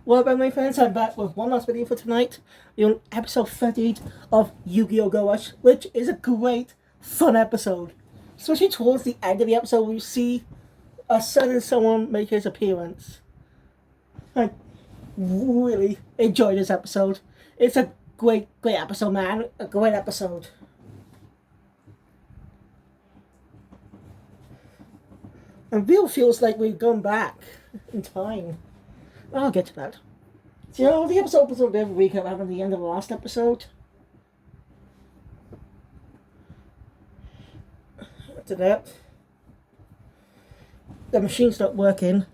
Well, my friends, I'm back with one last video for tonight. We're on episode 38 of Yu-Gi-Oh! Go Rush, which is a great, fun episode. Especially towards the end of the episode, we see a certain someone make his appearance. I really enjoyed this episode. It's a great episode, man. A great episode. And real feels like we've gone back in time. I'll get to that. So, you know, the episode was a bit of a recap happened at the end of the last episode. After that, the machine stopped working,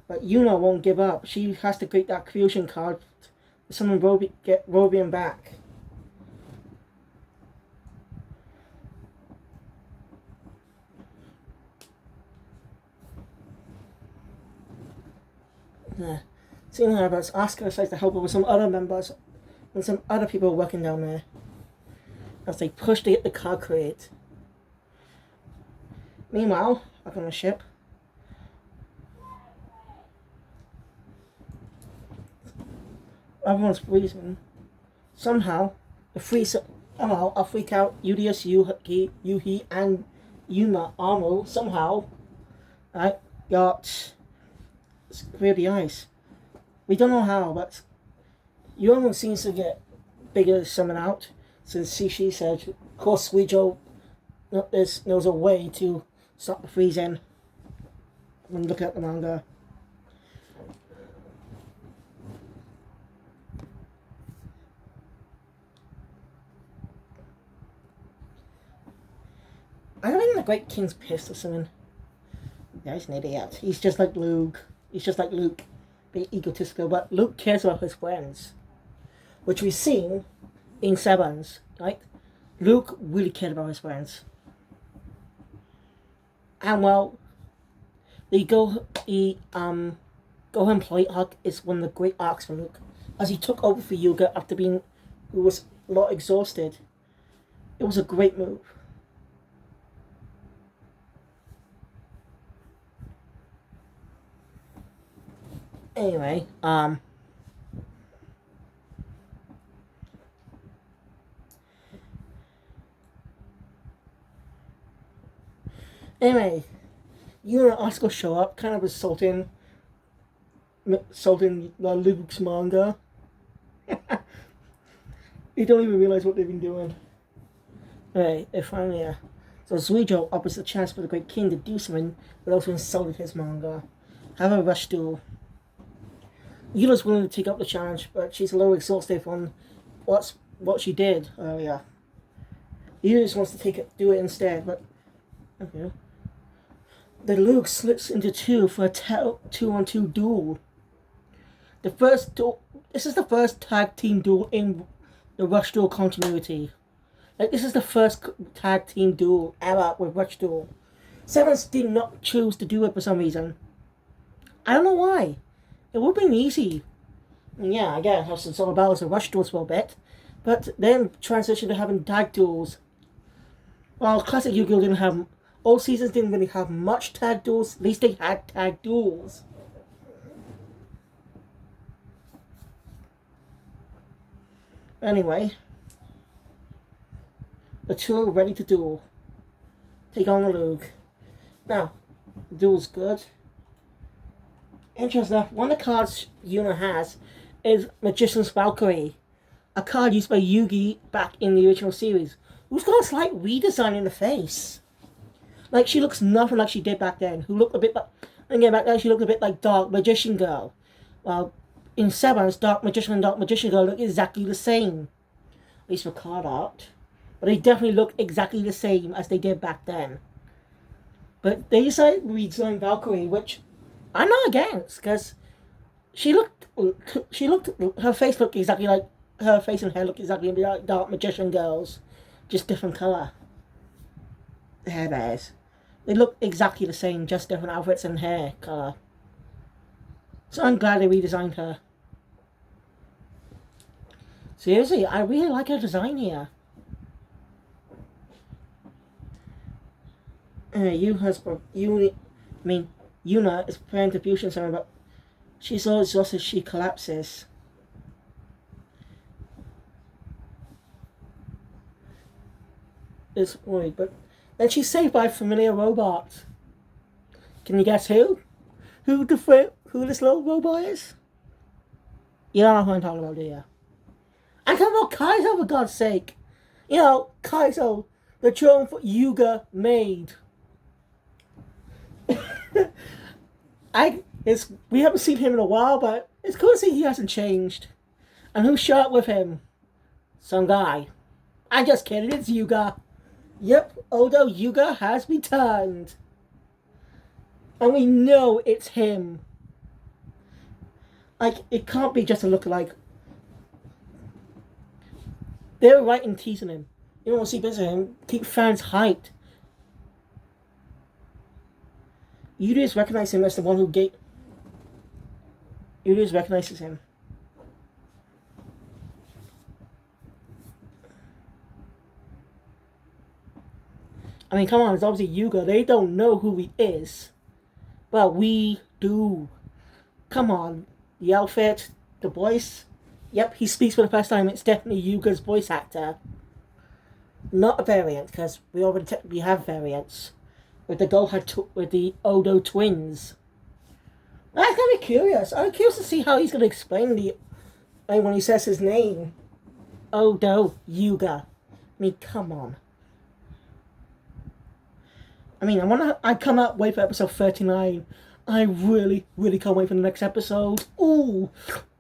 but Yuna won't give up. She has to create that fusion card to summon get Robian back. Seeing her, but Asuka decides to help her with some other members and some other people working down there as they push to get the card create. Meanwhile, up on the ship, everyone's freezing. Somehow, a freak out Udius, Yuhi, and Yuma Armo somehow, right, got clear the ice. We don't know how, but Yuma seems to get bigger summon out since Shishi said, of course, Suijo knows a way to stop the freezing when looking at the manga. I don't think the Great King's pissed or something. Yeah, he's an idiot. He's just like Luke. Being egotistical, but Luke cares about his friends. Which we've seen in Sevens, right? Luke really cared about his friends. And well, the Gohan Plate arc is one of the great arcs for Luke. As he took over for Yuga after who was a lot exhausted. It was a great move. Anyway, you and Oscar show up, kind of insulting Luke's manga. They don't even realize what they've been doing. Anyway, they finally, so Zuijo offers a chance for the Great King to do something, but also insulted his manga. Have a rush duel. Yuna's willing to take up the challenge, but she's a little exhausted from what she did earlier. Yuna just wants to do it instead, but okay. The Luke slips into two for a 2-on-2 duel. This is the first tag team duel in the Rush Duel continuity. Like, this is the first tag team duel ever with Rush Duel. Sevens did not choose to do it for some reason. I don't know why. It would have been easy. Yeah, I guess have some sort of battles of Rush Duels for a bit. But then transition to having tag duels. Well, Classic Yu-Gi-Oh! Didn't have... All seasons didn't really have much tag duels. At least they had tag duels. Anyway. The two are ready to duel. Take on the Luke. Now, the duel's good. Interesting enough, one of the cards Yuna has is Magician's Valkyrie. A card used by Yugi back in the original series. Who's got a slight redesign in the face. Like, she looks nothing like she did back then. Who looked a bit like... Again, back then she looked a bit like Dark Magician Girl. Well, in Sevens, Dark Magician and Dark Magician Girl look exactly the same. At least for card art. But they definitely look exactly the same as they did back then. But they decided to redesign Valkyrie, which I'm not against, because her face looked exactly like... Her face and hair look exactly like Dark Magician Girl's. Just different colour. The hair bears. They look exactly the same, just different outfits and hair colour. So I'm glad they redesigned her. Seriously, I really like her design here. Yuna is preparing to fusion summon, but She's so exhausted she collapses. It's worried, but then she's saved by a familiar robot. Can you guess who? Who this little robot is? You don't know who I'm talking about, do you? I'm talking about Kaizo, for God's sake. You know, Kaizo, the drone for Yuga made. We haven't seen him in a while, but it's cool to see he hasn't changed. And who showed up with him? Some guy. I'm just kidding, it's Yuga. Yep, Odo Yuga has returned. And we know it's him. Like, it can't be just a lookalike. They're right in teasing him. You don't want to see bits of him. Keep fans hyped. Udis recognizes him as the one who gave... Udis recognizes him. I mean, come on, it's obviously Yuga. They don't know who he is. But we do. Come on. The outfit, the voice. Yep, he speaks for the first time. It's definitely Yuga's voice actor. Not a variant, because we have variants. With the Odo twins. That's gonna be curious. I'm curious to see how he's gonna explain when he says his name. Odo Yuga. I mean, come on. I mean, I cannot wait for episode 39. I really, really can't wait for the next episode. Ooh,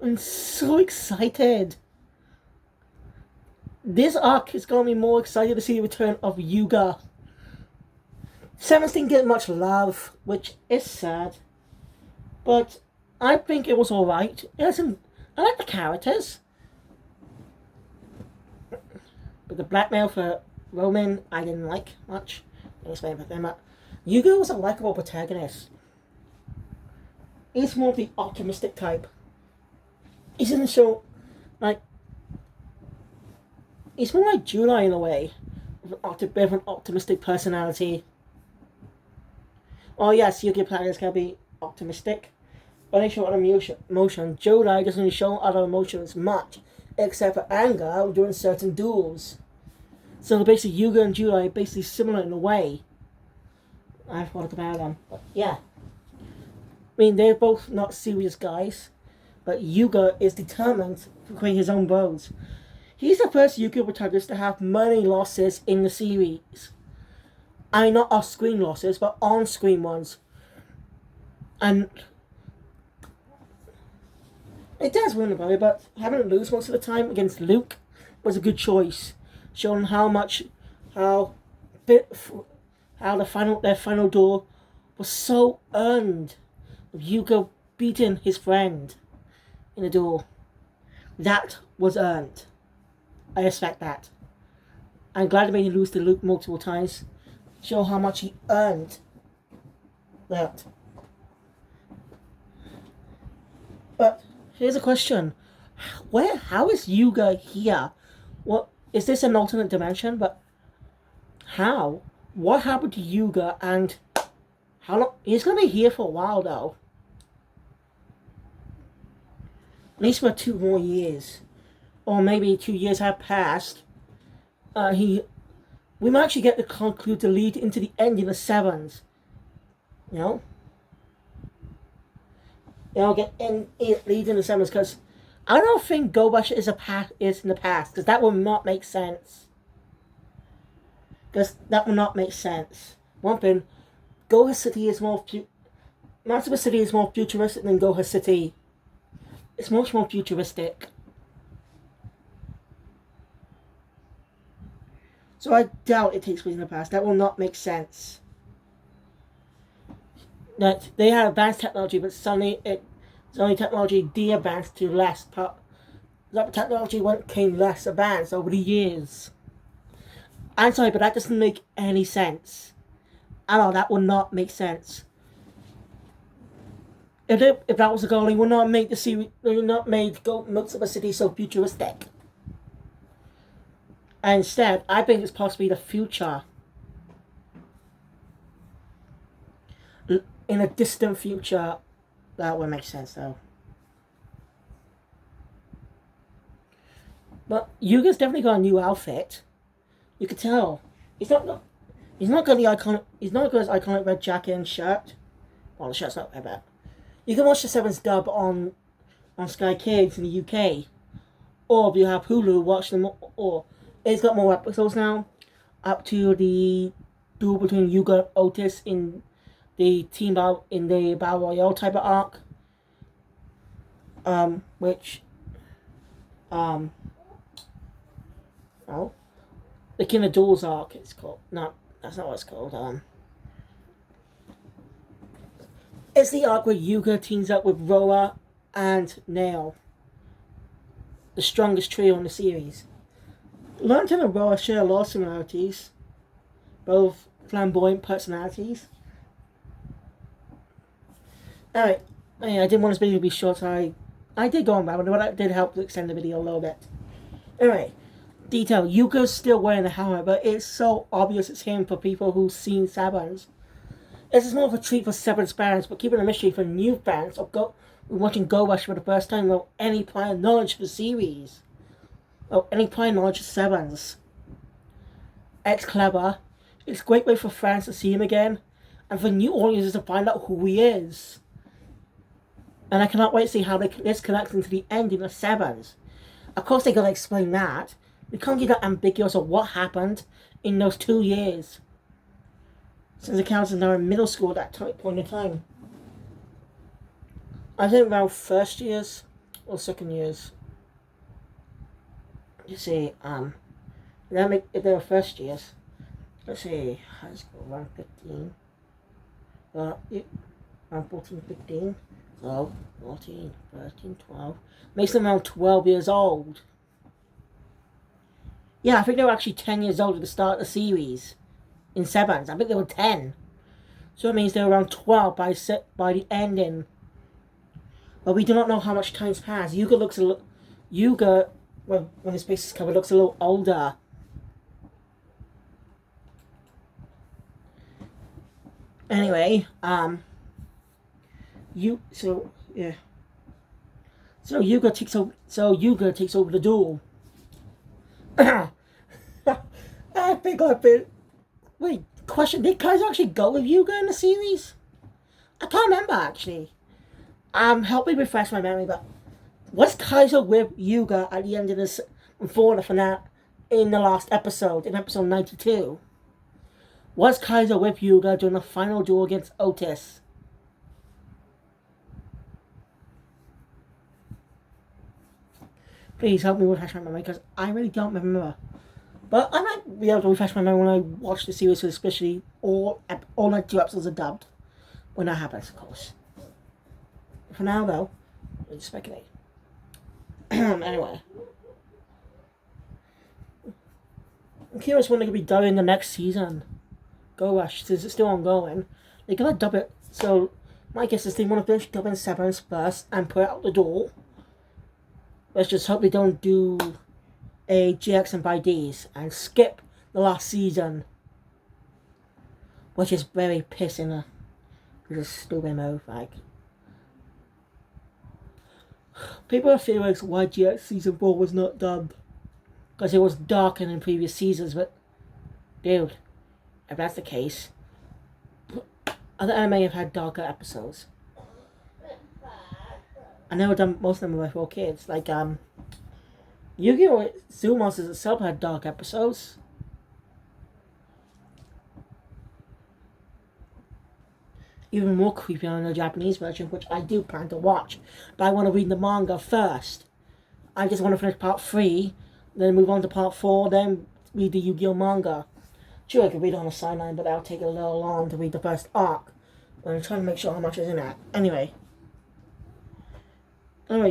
I'm so excited. This arc is going to be more excited to see the return of Yuga. Seventh didn't get much love, which is sad. But I think it was alright. I like the characters. But the blackmail for Roman, I didn't like much. Yuga was a likable protagonist. He's more of the optimistic type. He's in the show, like, he's more like July in a way, with a bit of an optimistic personality. Oh yes, Yuga protagonist can be optimistic, but they show other emotion. July doesn't really show other emotions much, except for anger during certain duels. So basically, Yuga and July are basically similar in a way. I want to compare them, but yeah. I mean, they're both not serious guys, but Yuga is determined to create his own bows. He's the first Yuga protagonist to have money losses in the series. I mean, not off-screen losses, but on-screen ones. And it does win about it, but having to lose most of the time against Luke was a good choice, showing how their final duel was so earned. Yuga beating his friend in a duel. That was earned. I respect that. I'm glad they made him lose to Luke multiple times. Show how much he earned that. But here's a question. How is Yuga here? What is this an alternate dimension? But how? What happened to Yuga and how long? He's gonna be here for a while though. At least for 2 more years. Or maybe 2 years have passed. We might actually get to conclude to lead into the end in the 7s. You know? Get lead in the 7s because I don't think Gobash is in the past because that will not make sense. One thing, Goha City is more Matsuma City is more futuristic than Goha City. It's much more futuristic. So I doubt it takes place in the past. That will not make sense. That they had advanced technology, but suddenly technology de-advanced to less. That technology came less advanced over the years. I'm sorry, but that doesn't make any sense. At all, that would not make sense. If that was the goal, he would not make the series. They would not make Matsuma City so futuristic. And instead, I think it's possibly the future. In a distant future, that would make sense though. But Yuga's definitely got a new outfit. You could tell. He's not. He's not got the iconic. He's not got his iconic red jacket and shirt. Well, the shirt's not that bad. You can watch the Seven's dub on Sky Kids in the UK, or if you have Hulu, watch them. Or it's got more episodes now, up to the duel between Yuga and Otis in the battle royale type of arc. Which oh, the King of Duels arc. It's called. No, that's not what it's called. It's the arc where Yuga teams up with Roa and Nail, the strongest trio in the series. Lantern and Roa share a lot of similarities, both flamboyant personalities. Alright, I didn't want this video to be short, so I did go on about it, but that did help to extend the video a little bit. Anyway, detail, Yuga's still wearing the helmet, but it's so obvious it's him for people who've seen Severance. This is more of a treat for Severance fans, but keeping a mystery for new fans of watching Go Rush for the first time without any prior knowledge of the series. Or any prior knowledge of Severance. It's clever. It's a great way for fans to see him again, and for new audiences to find out who he is. And I cannot wait to see how this connects into the ending of Severance. Of course they gotta explain that. We can't get that ambiguous of what happened in those 2 years. Since the characters are now in middle school at that point in time. I think around first years or second years. You see, if they were first years, let's see, high school around 15. Around 14, 15. So 14, 13, 12. Makes them around 12 years old. Yeah, I think they were actually 10 years old at the start of the series. In Severance, I think they were 10. So it means they were around 12 by the ending. But we do not know how much time's passed. Yuga, when his face is covered, looks a little older. Anyway, So Yuga takes over the duel. I think I've been. Wait, question, did Kaizo actually go with Yuga in the series? I can't remember, actually. Help me refresh my memory, but was Kaizo with Yuga at the end of this, before the finale, in the last episode, in episode 92? Was Kaizo with Yuga during the final duel against Otis? Please help me refresh my memory, because I really don't remember. But I might be able to refresh my memory when I watch the series, especially all 92 episodes are dubbed. When that happens, of course. For now, though, let's speculate. Anyway. I'm curious when they're going to be dubbing the next season. Go Rush, since it's still ongoing. They're going to dub it, so my guess is they want to finish dubbing Severance first and put it out the door. Let's just hope they don't do a GX and by Ds and skip the last season, which is very pissing. It's a stupid move. Like, people are feeling why GX season 4 was not dubbed, because it was darker than previous seasons. But dude, if that's the case, other anime have had darker episodes. I know most of them were for kids, like Yu-Gi-Oh! Zoo Monsters itself had dark episodes. Even more creepy on the Japanese version, which I do plan to watch. But I want to read the manga first. I just want to finish part 3, then move on to part 4, then read the Yu-Gi-Oh! Manga. Sure, I could read it on the sideline, but that'll take a little long to read the first arc. But I'm trying to make sure how much is in that. Anyway,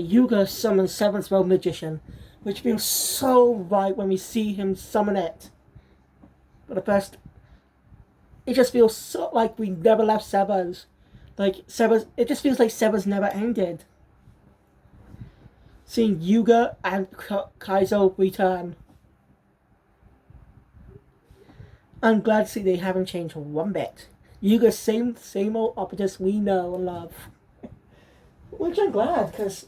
Yuga summons Seventh World Magician, which feels so right when we see him summon it. For the first, it just feels so like we never left Severance. It just feels like Severance never ended. Seeing Yuga and Kaizo return. I'm glad to see they haven't changed one bit. Yuga's same old opposites we know and love. Which I'm glad, because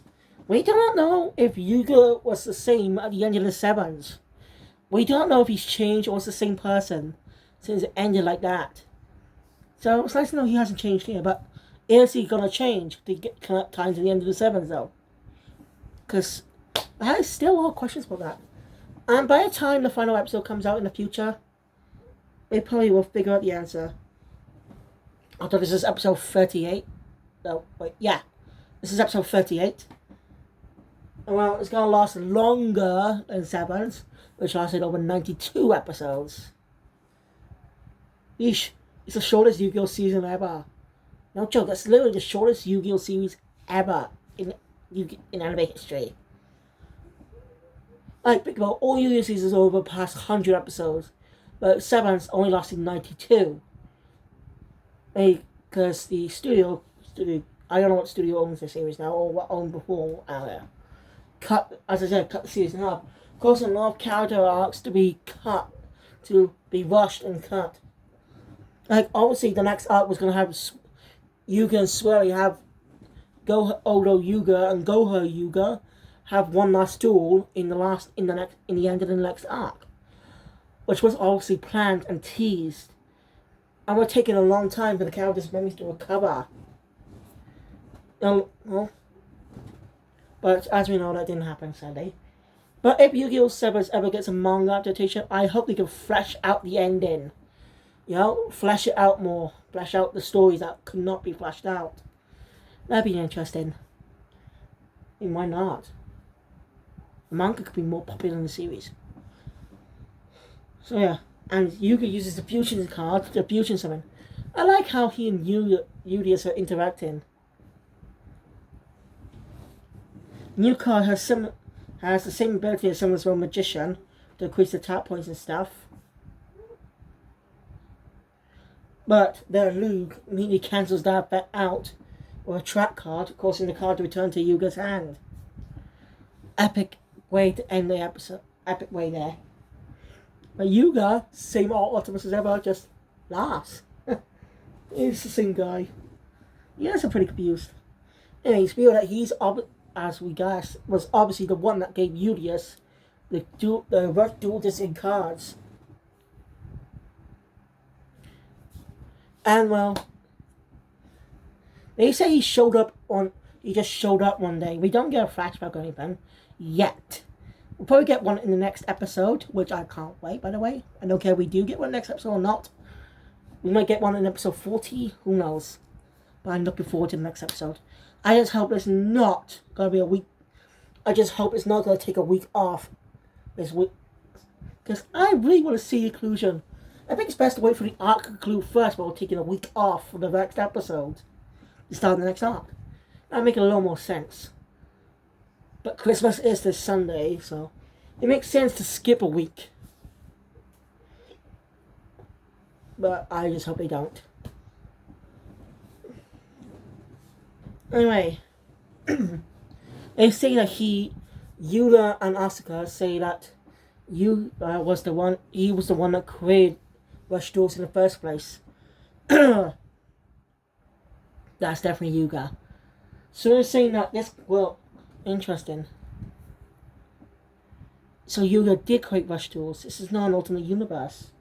We do not know if Yuga was the same at the end of the Sevens. We don't know if he's changed or was the same person since it ended like that. So it's nice to know he hasn't changed here, but is he gonna change to get time to the end of the Sevens though? Because I have still a lot of questions about that. And by the time the final episode comes out in the future, we probably will figure out the answer. I thought this is episode 38. No, wait, yeah. This is episode 38. And well, it's gonna last longer than Sevens, which lasted over 92 episodes. Yeesh, it's the shortest Yu-Gi-Oh! Season ever. No joke, that's literally the shortest Yu-Gi-Oh! Series ever in anime history. Like, think about all Yu-Gi-Oh! Seasons over past 100 episodes, but Sevens only lasted 92. Because the studio, I don't know what studio owns the series now, or what owned before, cut the series in half. Causing a lot of character arcs to be cut, to be rushed and cut. Like, obviously, the next arc was going to have Yuga and Swery have Odo Yuga and Goho Yuga have one last duel in the end of the next arc, which was obviously planned and teased, and we're taking a long time for the characters' memories to recover. Well, but as we know, that didn't happen sadly. But if Yu-Gi-Oh! Sevens ever gets a manga adaptation, I hope they can flesh out the ending. You know, flesh it out more. Flesh out the stories that could not be fleshed out. That'd be interesting. I mean, why not? The manga could be more popular than the series. So yeah, and Yuga uses the fusion card, the fusion summon. I like how he and Udius are interacting. New card has the same ability as Summon's World Magician to increase the tap points and stuff. But their Luke immediately cancels that effect out with a trap card, causing the card to return to Yuga's hand. Epic way to end the episode. Epic way there. But Yuga, same Optimus as ever, just laughs. He's the same guy. You guys are pretty confused. Anyways, feel that he's, as we guessed, was obviously the one that gave Udius the dual disc cards. And well, they say he just showed up one day. We don't get a flashback or anything yet. We'll probably get one in the next episode, which I can't wait, by the way. I don't care if we do get one next episode or not. We might get one in episode 40, who knows. But I'm looking forward to the next episode. I just hope it's not going to be a week. I just hope it's not going to take a week off this week. Because I really want to see the conclusion. I think it's best to wait for the arc to conclude first while taking a week off for the next episode. To start the next arc. That'll make a little more sense. But Christmas is this Sunday, so it makes sense to skip a week. But I just hope they don't. Anyway, they say that Yuga and Asuka say that Yuga was the one that created Rush Duels in the first place. That's definitely Yuga. So they're saying that interesting. So Yuga did create Rush Duels. This is not an alternate universe.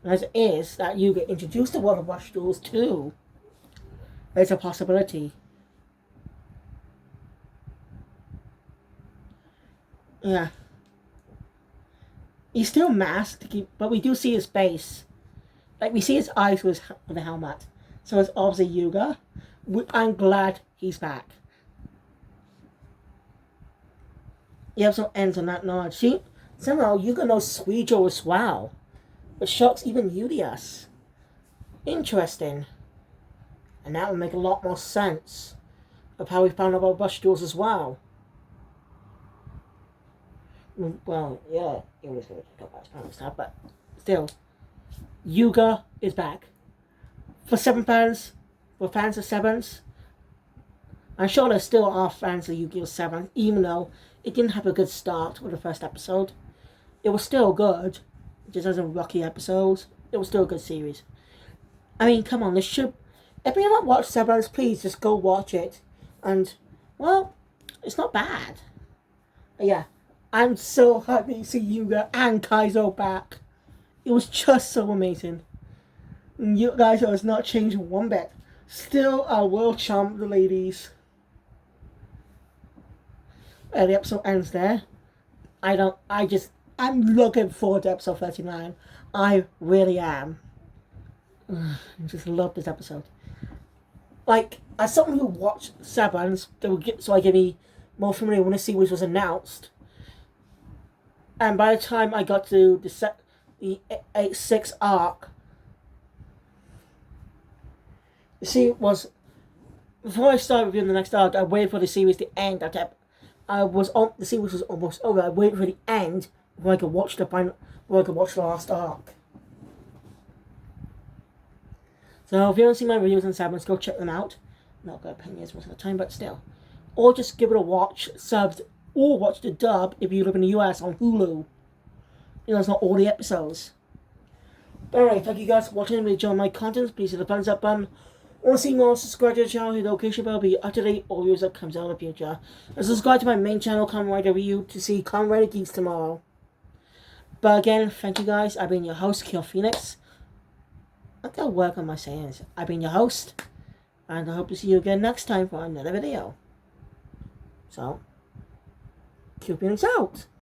As it is that Yuga introduced the world of Rush Duels too. There's a possibility. Yeah. He's still masked, but we do see his face. Like, we see his eyes with the helmet. So it's obviously Yuga. I'm glad he's back. The episode ends on that note. See, somehow Yuga knows Suijo as well. It shocks even Udius. Interesting. And that would make a lot more sense of how we found out about Rush Duels as well. Well, yeah, it was going to talk about his family stuff, but still, Yuga is back. For fans of Sevens, I'm sure there still are fans of Yu-Gi-Oh! 7, even though it didn't have a good start with the first episode. It was still good, just as a rocky episode. It was still a good series. I mean, come on, if you haven't watched Sevens, please just go watch it. And, well, It's not bad. But yeah, I'm so happy to see Yuga and Kaizo back. It was just so amazing. And you guys has not changed one bit. Still a world champ, the ladies. And the episode ends there. I'm looking forward to episode 39. I really am. I just love this episode. Like, as someone who watched Sabans, so I give me more familiar when the series was announced. And by the time I got to the 8-6 arc, the series was, before I started reviewing the next arc, I waited for the series to end. The series was almost over. I waited for the end before I could watch the last arc. So if you haven't seen my reviews on Sabans, go check them out. Not good opinions most of the time, but still. Or just give it a watch, subbed, or watch the dub if you live in the US on Hulu. You know, it's not all the episodes. But anyway, thank you guys for watching. If you enjoyed my content, please hit the thumbs up button. Want to see more? Subscribe to the channel, hit the notification bell, be up to date all videos that comes out in the future. And subscribe to my main channel, Kamen Rider Review, to see Kamen Rider Geeks tomorrow. But again, thank you guys. I've been your host, Kill Phoenix. I gotta work on my sayings. I've been your host, and I hope to see you again next time for another video. So, Kill Phoenix out!